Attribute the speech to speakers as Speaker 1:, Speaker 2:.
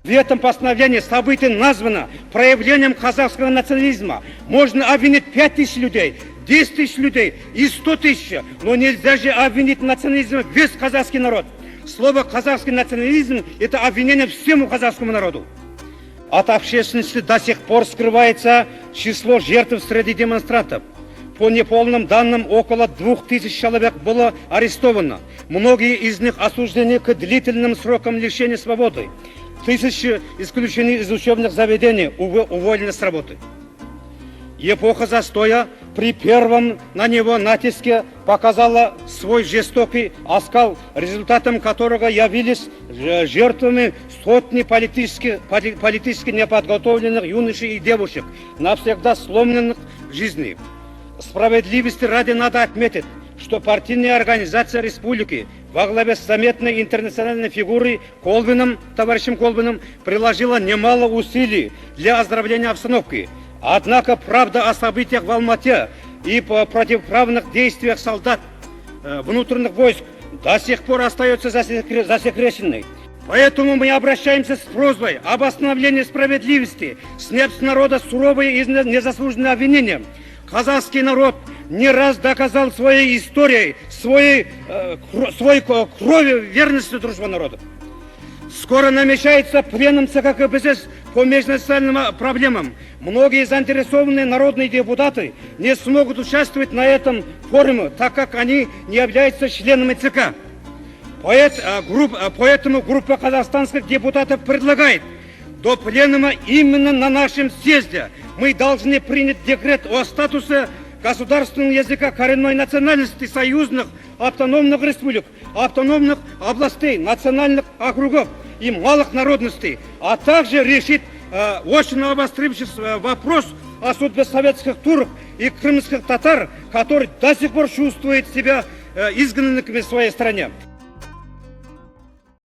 Speaker 1: В этом постановлении событие названо проявлением казахского национализма. Можно обвинить 5000 людей, 10 тысяч людей и 100 тысяч, но нельзя же обвинить национализм весь казахский народ. Слово «казахский национализм» – это обвинение всему казахскому народу. От общественности до сих пор скрывается число жертв среди демонстрантов. По неполным данным, около 2000 человек было арестовано. Многие из них осуждены к длительным срокам лишения свободы. Тысячи исключены из учебных заведений, уволены с работы. Эпоха застоя при первом на него натиске показала свой жестокий оскал, результатом которого явились жертвами сотни политически неподготовленных юношей и девушек, навсегда сломленных в жизни. Справедливости ради надо отметить, что партийная организация республики во главе с заметной интернациональной фигурой товарищем Колбиным приложила немало усилий для оздоровления обстановки. Однако правда о событиях в Алмате и по противоправных действиях солдат внутренних войск до сих пор остается засекреченной. Поэтому мы обращаемся с просьбой об восстановлении справедливости, снять с народа суровые и незаслуженные обвинения. Казахский народ не раз доказал своей историей, своей кровью, верностью дружбы народа. Скоро намечается пленум ЦК КПСС по межнациональным проблемам. Многие заинтересованные народные депутаты не смогут участвовать на этом форуме, так как они не являются членами ЦК. Поэтому группа казахстанских депутатов предлагает до пленума именно на нашем съезде мы должны принять декрет о статусе государственного языка коренной национальности союзных автономных республик, автономных областей, национальных округов и малых народностей, а также решить очень обострившийся вопрос о судьбе советских турок и крымских татар, которые до сих пор чувствуют себя изгнанными в своей стране.